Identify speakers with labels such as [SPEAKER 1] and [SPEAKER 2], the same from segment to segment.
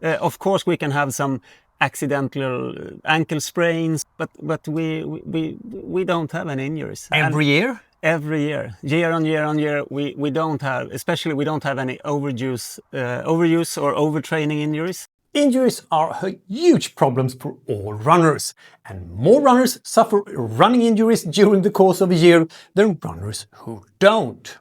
[SPEAKER 1] Of course, we can have some accidental ankle sprains, but we don't have any injuries.
[SPEAKER 2] Every year?
[SPEAKER 1] Every year on year, we don't have, especially we don't have any overuse or overtraining injuries.
[SPEAKER 2] Injuries are a huge problem for all runners, and more runners suffer running injuries during the course of a year than runners who don't.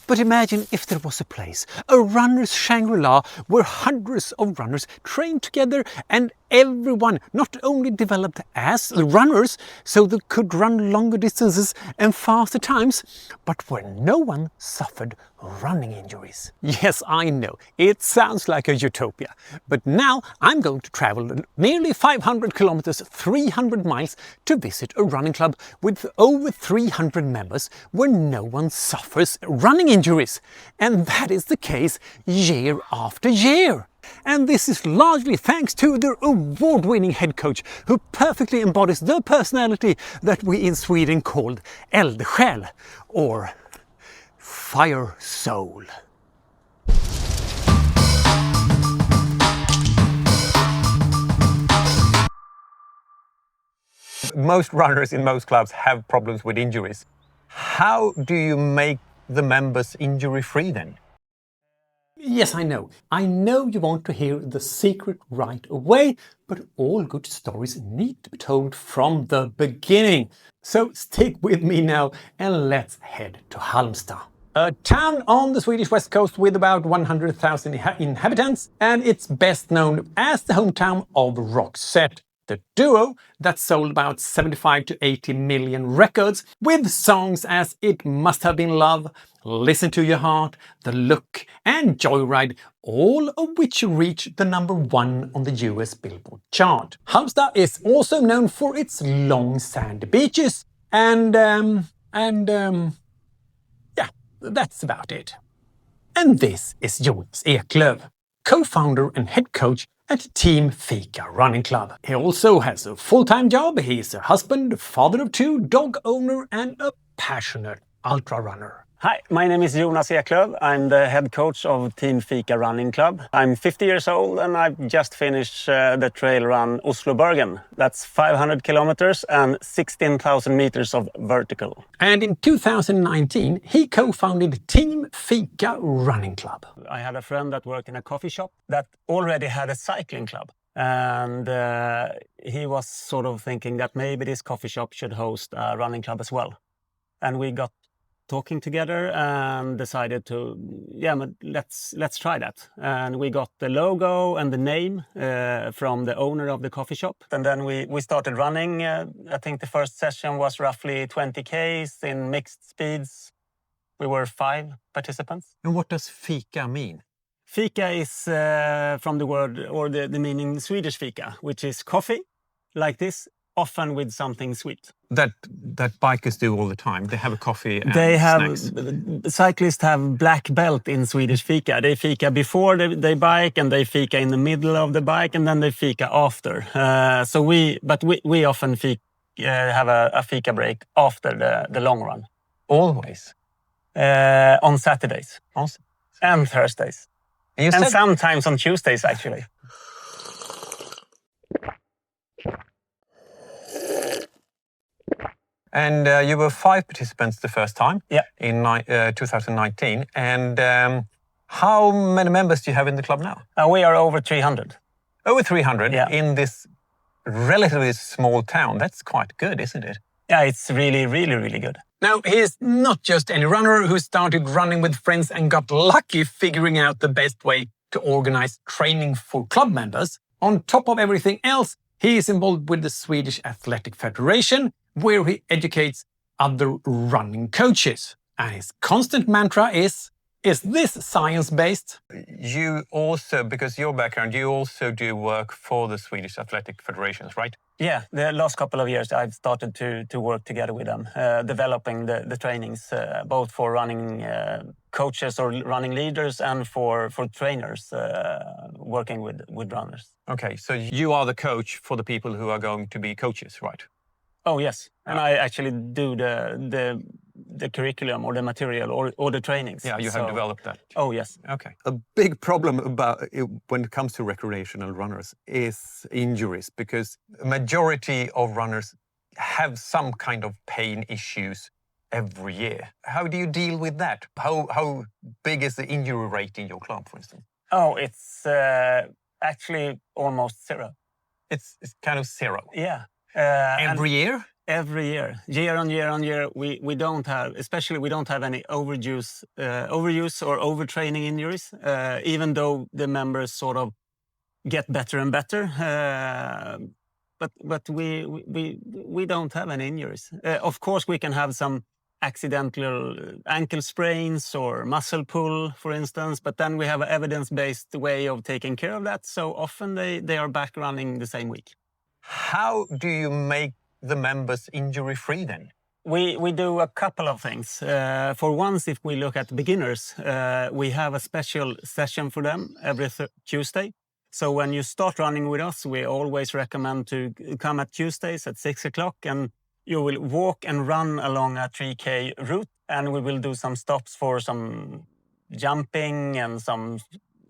[SPEAKER 2] But imagine if there was a place, a runner's Shangri-La, where hundreds of runners trained together and everyone not only developed as runners so they could run longer distances and faster times, but where no one suffered running injuries. Yes, I know, it sounds like a utopia, but now I'm going to travel nearly 500 kilometers, 300 miles to visit a running club with over 300 members where no one suffers running injuries. And that is the case year after year. And this is largely thanks to their award-winning head coach, who perfectly embodies the personality that we in Sweden called eldsjäl, or fire soul. Most runners in most clubs have problems with injuries. How do you make the members injury-free then? Yes, I know. I know you want to hear the secret right away, but all good stories need to be told from the beginning. So stick with me now and let's head to Halmstad. A town on the Swedish west coast with about 100,000 inhabitants, and it's best known as the hometown of Roxette, the duo that sold about 75 to 80 million records with songs as It Must Have Been Love, Listen to Your Heart, The Look and Joyride, all of which reached the #1 on the US Billboard chart. Halmstad is also known for its long sandy beaches and yeah, that's about it. And this is Jonas Eklöf, co-founder and head coach at Team Fika Running Club. He also has a full-time job. He's a husband, father of 2, dog owner and a passionate ultra runner.
[SPEAKER 1] Hi, my name is Jonas Eklöf. I'm the head coach of Team Fika Running Club. I'm 50 years old and I've just finished the trail run Oslo-Bergen. That's 500 kilometers and 16,000 meters of vertical.
[SPEAKER 2] And in 2019, he co-founded Team Fika Running Club.
[SPEAKER 1] I had a friend that worked in a coffee shop that already had a cycling club. And he was sort of thinking that maybe this coffee shop should host a running club as well. And we got talking together and decided to, let's try that. And we got the logo and the name from the owner of the coffee shop. And then we started running. I think the first session was roughly 20 Ks in mixed speeds. We were 5 participants.
[SPEAKER 2] And what does fika mean?
[SPEAKER 1] Fika is from the word, or the meaning Swedish fika, which is coffee, like this, often with something sweet.
[SPEAKER 2] That bikers do all the time. They have a coffee and
[SPEAKER 1] snacks. Cyclists have black belt in Swedish fika. They fika before they bike, and they fika in the middle of the bike, and then they fika after. So we often have a fika break after the long run.
[SPEAKER 2] Always?
[SPEAKER 1] On Saturdays. And Thursdays. And sometimes on Tuesdays, actually.
[SPEAKER 2] And you were 5 participants the first time, in 2019. And how many members do you have in the club now?
[SPEAKER 1] We are over 300.
[SPEAKER 2] Over 300 in this relatively small town. That's quite good, isn't it?
[SPEAKER 1] Yeah, it's really, really, really good.
[SPEAKER 2] Now, he is not just any runner who started running with friends and got lucky figuring out the best way to organize training for club members. On top of everything else, he is involved with the Swedish Athletic Federation, where he educates other running coaches. And his constant mantra is this science-based? You also, because your background, you also do work for the Swedish Athletic Federations, right?
[SPEAKER 1] Yeah, the last couple of years I've started to work together with them, developing the trainings, both for running coaches or running leaders and for trainers working with runners.
[SPEAKER 2] Okay, so you are the coach for the people who are going to be coaches, right?
[SPEAKER 1] Oh, yes. And I actually do the the curriculum or the material or the trainings.
[SPEAKER 3] Yeah, you have developed that.
[SPEAKER 1] Oh, yes.
[SPEAKER 3] Okay. A big problem when it comes to recreational runners is injuries, because a majority of runners have some kind of pain issues every year. How do you deal with that? How big is the injury rate in your club, for instance?
[SPEAKER 1] Oh, it's actually almost zero.
[SPEAKER 3] It's kind of zero.
[SPEAKER 1] Yeah.
[SPEAKER 3] Every year?
[SPEAKER 1] Every year on year, we don't have, especially we don't have any overuse or overtraining injuries, even though the members sort of get better and better. But we don't have any injuries. Of course, we can have some accidental ankle sprains or muscle pull, for instance, but then we have an evidence-based way of taking care of that. So often they are back running the same week.
[SPEAKER 3] How do you make the members injury-free then?
[SPEAKER 1] We do a couple of things. For once, if we look at beginners, we have a special session for them every Tuesday. So when you start running with us, we always recommend to come at Tuesdays at 6 o'clock, and you will walk and run along a 3K route, and we will do some stops for some jumping and some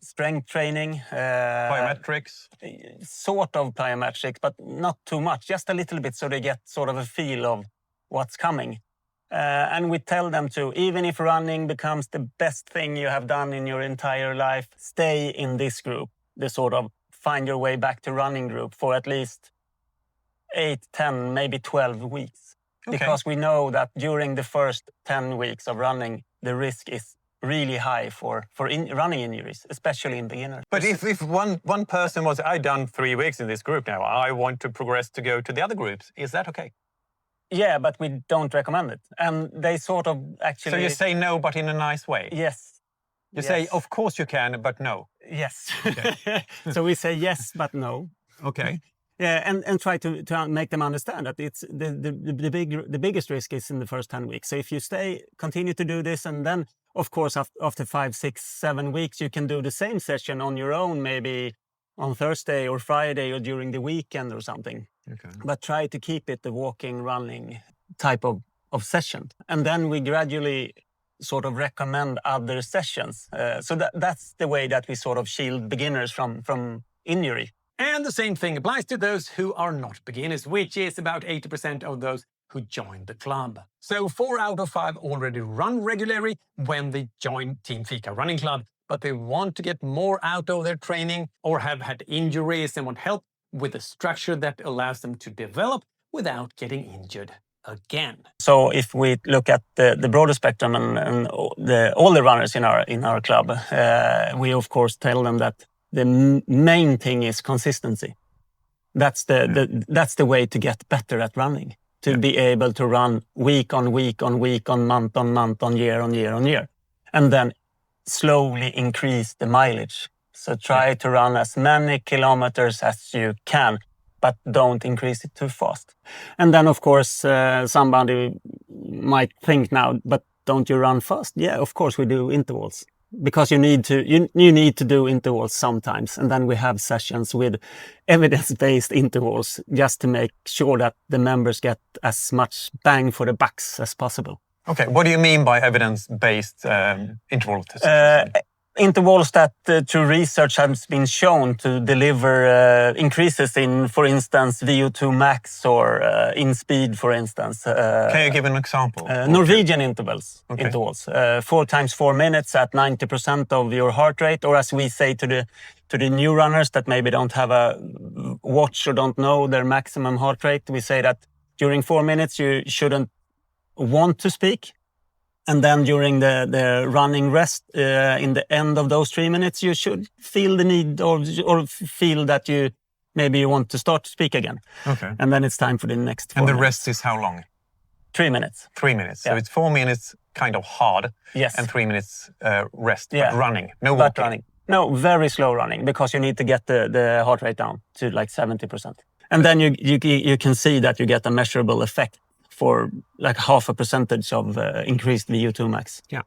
[SPEAKER 1] strength training.
[SPEAKER 3] Plyometrics?
[SPEAKER 1] Sort of plyometrics, but not too much, just a little bit so they get sort of a feel of what's coming. And we tell them to, even if running becomes the best thing you have done in your entire life, stay in this group, the sort of find your way back to running group for at least 8, 10, maybe 12 weeks.
[SPEAKER 3] Okay.
[SPEAKER 1] Because we know that during the first 10 weeks of running, the risk is really high for running injuries, especially in beginners.
[SPEAKER 3] But if one person was, I've done 3 weeks in this group now, I want to progress to go to the other groups, is that okay?
[SPEAKER 1] Yeah, but we don't recommend it. And they sort of actually...
[SPEAKER 3] So you say no, but in a nice way?
[SPEAKER 1] Yes.
[SPEAKER 3] You say, of course you can, but no?
[SPEAKER 1] Yes.
[SPEAKER 3] Okay.
[SPEAKER 1] So we say yes, but no.
[SPEAKER 3] Okay.
[SPEAKER 1] Yeah, and try to make them understand that it's the biggest risk is in the first 10 weeks. So if you continue to do this, and then, of course, after 5, 6, 7 weeks, you can do the same session on your own, maybe on Thursday or Friday or during the weekend or something.
[SPEAKER 3] Okay.
[SPEAKER 1] But try to keep it the walking, running type of session. And then we gradually sort of recommend other sessions. So that's the way that we sort of shield beginners from injury.
[SPEAKER 2] And the same thing applies to those who are not beginners, which is about 80% of those who join the club. So 4 out of 5 already run regularly when they join Team Fika Running Club, but they want to get more out of their training or have had injuries and want help with a structure that allows them to develop without getting injured again.
[SPEAKER 1] So if we look at the broader spectrum and all the runners in our club, we of course tell them that the main thing is consistency. That's the way to get better at running. To be able to run week on week on week on month on month on year on year on year, and then slowly increase the mileage. So try to run as many kilometers as you can, but don't increase it too fast. And then, of course, somebody might think now, but don't you run fast? Yeah, of course we do intervals. Because you need to do intervals sometimes, and then we have sessions with evidence-based intervals just to make sure that the members get as much bang for the bucks as possible.
[SPEAKER 3] Okay, what do you mean by evidence-based interval sessions?
[SPEAKER 1] Intervals that through research has been shown to deliver increases in, for instance, VO2 max or in speed, for instance.
[SPEAKER 3] Can you give an example?
[SPEAKER 1] Norwegian intervals. 4 times 4 minutes at 90% of your heart rate, or as we say to the new runners that maybe don't have a watch or don't know their maximum heart rate, we say that during 4 minutes you shouldn't want to speak. And then during the running rest, in the end of those 3 minutes, you should feel the need or feel that you want to start to speak again.
[SPEAKER 3] Okay.
[SPEAKER 1] And then it's time for the next 4
[SPEAKER 3] And the
[SPEAKER 1] minutes.
[SPEAKER 3] rest is how long?
[SPEAKER 1] 3 minutes.
[SPEAKER 3] 3 minutes.
[SPEAKER 1] Yeah.
[SPEAKER 3] So it's 4 minutes kind of hard.
[SPEAKER 1] Yes.
[SPEAKER 3] And 3 minutes rest,
[SPEAKER 1] Yeah.
[SPEAKER 3] but running, no walking.
[SPEAKER 1] But running. No, very slow running, because you need to get the heart rate down to like 70%. And then you can see that you get a measurable effect for like 0.5% of increased VO2 max.
[SPEAKER 3] Yeah.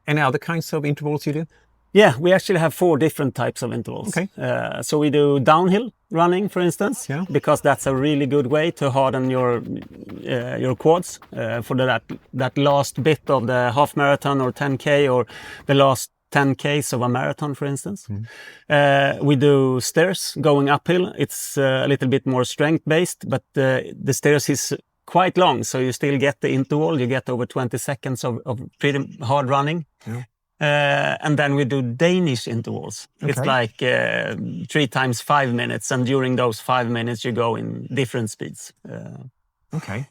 [SPEAKER 3] Any other kinds of intervals you do?
[SPEAKER 1] Yeah, we actually have 4 different types of intervals.
[SPEAKER 3] Okay.
[SPEAKER 1] So we do downhill running, for instance,
[SPEAKER 3] Yeah.
[SPEAKER 1] because that's a really good way to harden your quads for that last bit of the half marathon or 10K or the last 10Ks of a marathon, for instance. We do stairs going uphill. It's a little bit more strength-based, but the stairs is quite long, so you still get the interval. You get over 20 seconds of pretty hard running.
[SPEAKER 3] Yeah.
[SPEAKER 1] And then we do Danish intervals. It's like 3 times 5 minutes, and during those 5 minutes you go in different speeds.
[SPEAKER 3] Okay.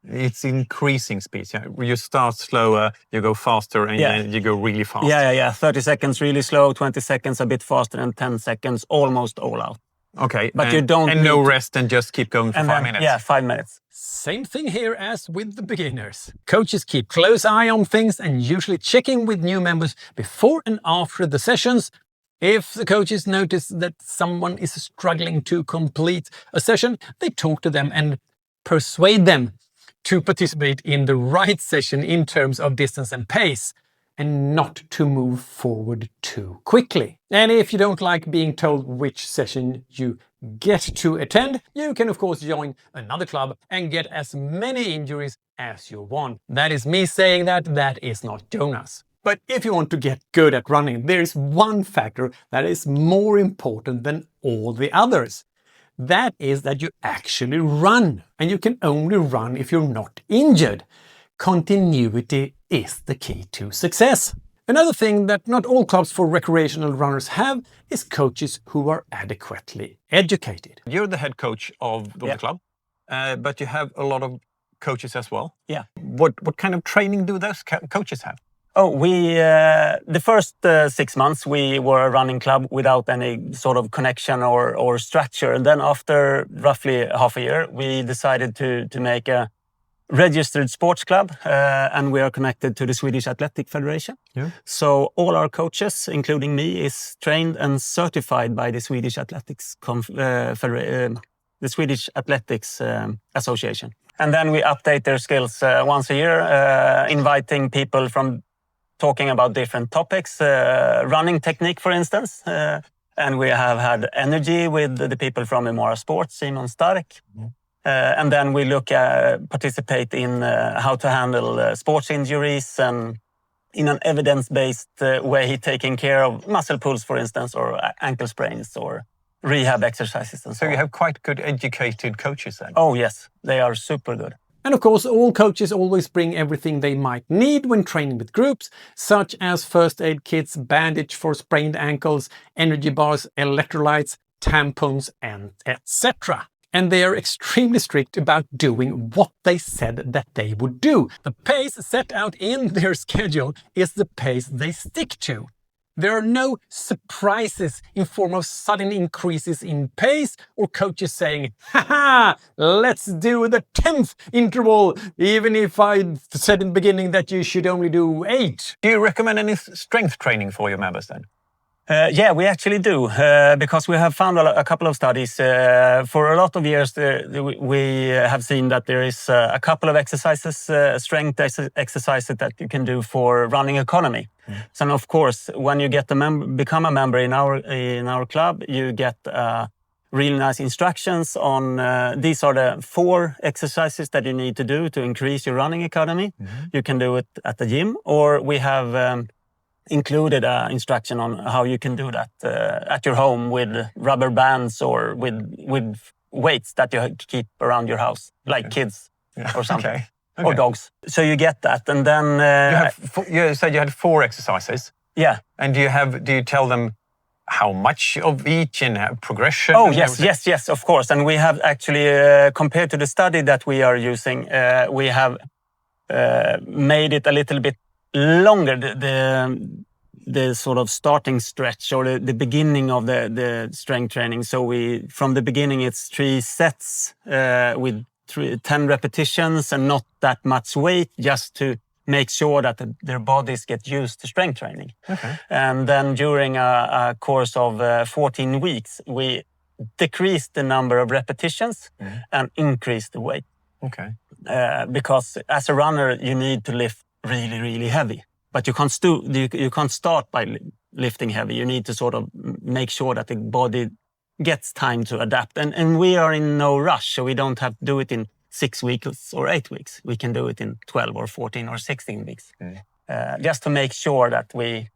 [SPEAKER 3] It's increasing speeds. Yeah. You start slower, you go faster, and then you go really fast.
[SPEAKER 1] Yeah. 30 seconds really slow, 20 seconds a bit faster, and 10 seconds almost all out.
[SPEAKER 3] Okay.
[SPEAKER 1] But you don't
[SPEAKER 3] and no
[SPEAKER 1] need to-
[SPEAKER 3] rest and just keep going for
[SPEAKER 1] And
[SPEAKER 3] 5
[SPEAKER 1] then,
[SPEAKER 3] minutes.
[SPEAKER 1] Yeah, 5 minutes.
[SPEAKER 2] Same thing here as with the beginners. Coaches keep close eye on things and usually check in with new members before and after the sessions. If the coaches notice that someone is struggling to complete a session, they talk to them and persuade them to participate in the right session in terms of distance and pace, and not to move forward too quickly. And if you don't like being told which session you get to attend, you can of course join another club and get as many injuries as you want. That is me saying that, that is not Jonas. But if you want to get good at running, there is one factor that is more important than all the others. That is that you actually run, and you can only run if you're not injured. Continuity is the key to success. Another thing that not all clubs for recreational runners have is coaches who are adequately educated.
[SPEAKER 3] You're the head coach of the club, but you have a lot of coaches as well.
[SPEAKER 1] Yeah.
[SPEAKER 3] What kind of training do those coaches have?
[SPEAKER 1] Oh, we the first 6 months we were a running club without any sort of connection or structure. And then after roughly half a year, we decided to make a registered sports club, and we are connected to the Swedish Athletic Federation.
[SPEAKER 3] Yeah.
[SPEAKER 1] So all our coaches, including me, is trained and certified by the Swedish Athletics the Swedish Athletics Association. And then we update their skills once a year, inviting people from talking about different topics, running technique, for instance. And we have had energy with the people from Imora Sports, Simon Stark. And then we participate in how to handle sports injuries and in an evidence-based way, taking care of muscle pulls, for instance, or ankle sprains or rehab exercises and so
[SPEAKER 3] So you
[SPEAKER 1] on.
[SPEAKER 3] have quite good educated coaches then?
[SPEAKER 1] Oh, yes. They are super good.
[SPEAKER 2] And of course, all coaches always bring everything they might need when training with groups, such as first aid kits, bandage for sprained ankles, energy bars, electrolytes, tampons, and etc. And they are extremely strict about doing what they said that they would do. The pace set out in their schedule is the pace they stick to. There are no surprises in form of sudden increases in pace or coaches saying, haha, let's do the 10th interval, even if I said in the beginning that you should only do 8.
[SPEAKER 3] Do you recommend any strength training for your members then?
[SPEAKER 1] Yeah, we actually do, because we have found a couple of studies. For a lot of years, we have seen that there is a couple of exercises, strength exercises that you can do for running economy. So, of course, when you become a member in our club, you get really nice instructions on these are the 4 exercises that you need to do to increase your running economy. You can do it at the gym, or we have included instruction on how you can do that at your home with rubber bands or with weights that you keep around your house, like kids or something, or dogs. So you get that, and then
[SPEAKER 3] you said you had 4 exercises.
[SPEAKER 1] Yeah.
[SPEAKER 3] And do you tell them how much of each and progression?
[SPEAKER 1] Oh,
[SPEAKER 3] and
[SPEAKER 1] yes, of course. And we have actually, compared to the study that we are using, we have made it a little bit longer, the sort of starting stretch or the beginning of the strength training. So from the beginning, it's 3 sets with 10 repetitions and not that much weight, just to make sure that their bodies get used to strength training.
[SPEAKER 3] Okay.
[SPEAKER 1] And then during a course of 14 weeks, we decreased the number of repetitions and increased the weight.
[SPEAKER 3] Okay.
[SPEAKER 1] Because as a runner, you need to lift really, really heavy. But you can't start by lifting heavy. You need to sort of make sure that the body gets time to adapt. And we are in no rush, so we don't have to do it in 6 weeks or 8 weeks. We can do it in 12 or 14 or 16 weeks. Just to make sure that we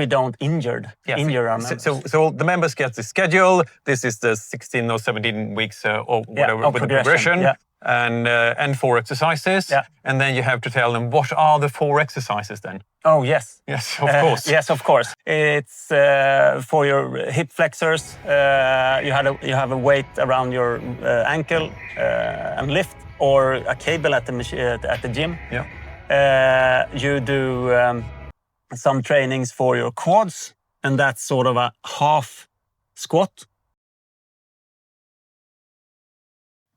[SPEAKER 1] don't injure our members.
[SPEAKER 3] So the members get the schedule. This is the 16 or 17 weeks or whatever with the progression. And 4 exercises. And then you have to tell them, what are the 4 exercises then?
[SPEAKER 1] Oh, yes.
[SPEAKER 3] Yes, of course.
[SPEAKER 1] Yes, of course. It's for your hip flexors. You have a weight around your ankle and lift, or a cable at the gym. You do some trainings for your quads, and that's sort of a half squat.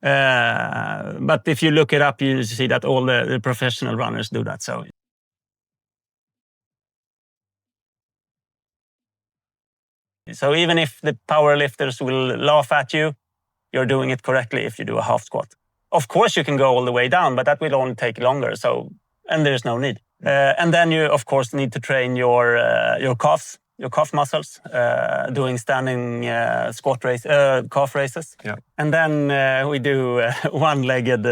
[SPEAKER 1] But if you look it up, you see that all the professional runners do that. So even if the power lifters will laugh at you, you're doing it correctly if you do a half squat. Of course, you can go all the way down, but that will only take longer. And there's no need. And then you, of course, need to train your calves, your calf muscles, doing standing calf raises. And then we do one-legged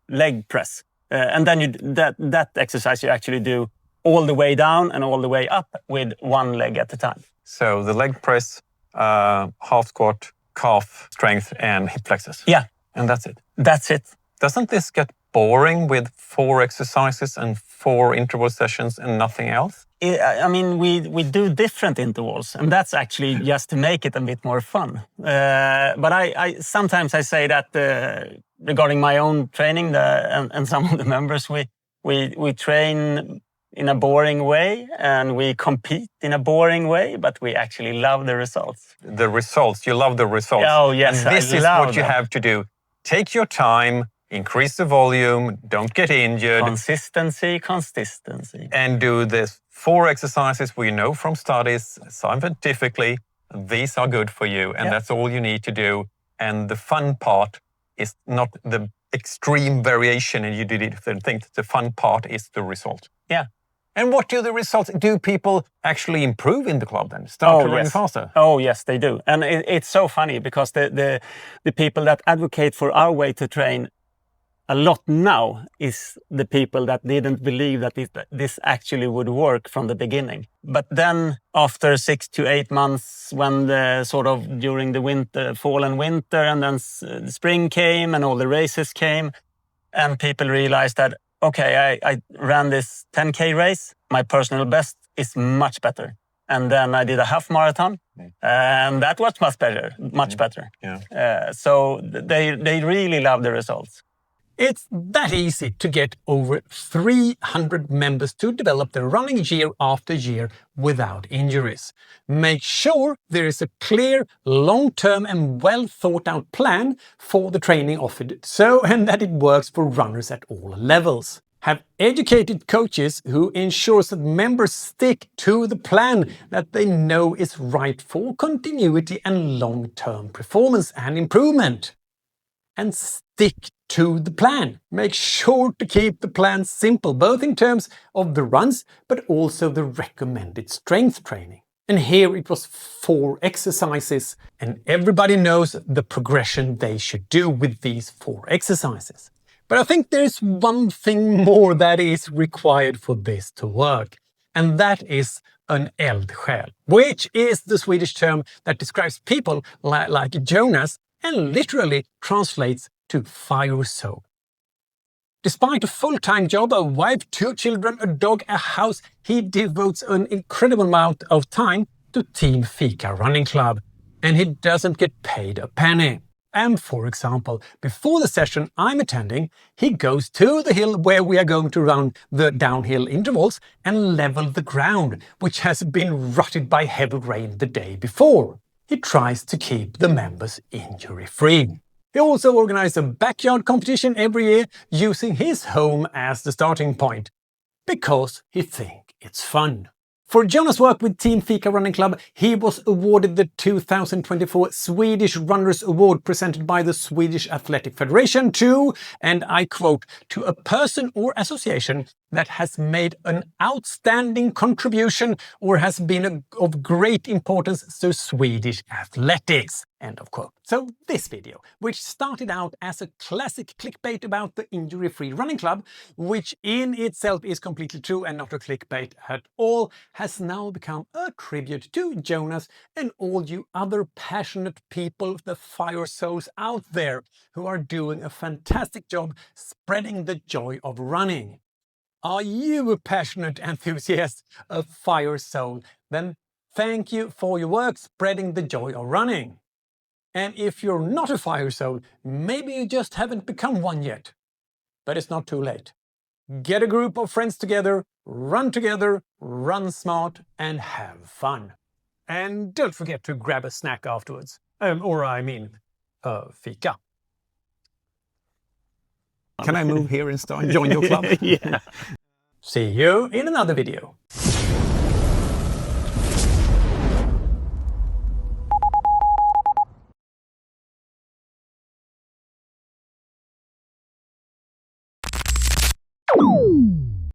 [SPEAKER 1] leg press. And then that exercise you actually do all the way down and all the way up with one leg at a time.
[SPEAKER 3] So the leg press, half squat, calf strength, and hip flexors.
[SPEAKER 1] Yeah.
[SPEAKER 3] And that's it.
[SPEAKER 1] That's it.
[SPEAKER 3] Doesn't this get boring with 4 exercises and 4 interval sessions and nothing else?
[SPEAKER 1] I mean, we do different intervals, and that's actually just to make it a bit more fun. But I sometimes I say that regarding my own training and some of the members, we train in a boring way and we compete in a boring way, but we actually love the results.
[SPEAKER 3] The results, you love the results.
[SPEAKER 1] Oh, yes,
[SPEAKER 3] and this is what you have to do. Take your time, increase the volume, don't get injured.
[SPEAKER 1] Consistency.
[SPEAKER 3] And do this 4 exercises we know from studies, scientifically, these are good for you. And that's all you need to do. And the fun part is not the extreme variation and you do different things. The fun part is the result.
[SPEAKER 1] Yeah.
[SPEAKER 3] And what do the results? Do people actually improve in the club then? Start to run faster?
[SPEAKER 1] Oh, yes, they do. And it's so funny because the people that advocate for our way to train a lot now is the people that didn't believe that this actually would work from the beginning. But then after 6 to 8 months, when during the winter, fall and winter, and then spring came and all the races came, and people realized that, okay, I ran this 10K race. My personal best is much better. And then I did a half marathon, and that was much better. So they really love the results.
[SPEAKER 2] It's that easy to get over 300 members to develop their running year after year without injuries. Make sure there is a clear, long-term and well-thought-out plan for the training offered, and that it works for runners at all levels. Have educated coaches who ensures that members stick to the plan that they know is right for continuity and long-term performance and improvement. And stick to the plan. Make sure to keep the plan simple, both in terms of the runs, but also the recommended strength training. And here it was 4 exercises, and everybody knows the progression they should do with these 4 exercises. But I think there's one thing more that is required for this to work, and that is an eldsjäl, which is the Swedish term that describes people like Jonas and literally translates to fire soul. Despite a full-time job, a wife, 2 children, a dog, a house, he devotes an incredible amount of time to Team Fika Running Club, and he doesn't get paid a penny. And for example, before the session I'm attending, he goes to the hill where we are going to run the downhill intervals and level the ground, which has been rutted by heavy rain the day before. He tries to keep the members injury-free. He also organizes a backyard competition every year using his home as the starting point, because he thinks it's fun. For Jonas' work with Team Fika Running Club, he was awarded the 2024 Swedish Runners Award presented by the Swedish Athletic Federation to, and I quote, "to a person or association that has made an outstanding contribution or has been of great importance to Swedish athletics. End of quote. So this video, which started out as a classic clickbait about the injury-free running club, which in itself is completely true and not a clickbait at all, has now become a tribute to Jonas and all you other passionate people, the fire souls out there, who are doing a fantastic job spreading the joy of running. Are you a passionate enthusiast, a fire soul? Then thank you for your work spreading the joy of running. And if you're not a fire soul, maybe you just haven't become one yet. But it's not too late. Get a group of friends together, run smart, and have fun. And don't forget to grab a snack afterwards. Fika.
[SPEAKER 3] Can I move here and start join your club?
[SPEAKER 1] Yeah.
[SPEAKER 2] See you in another video.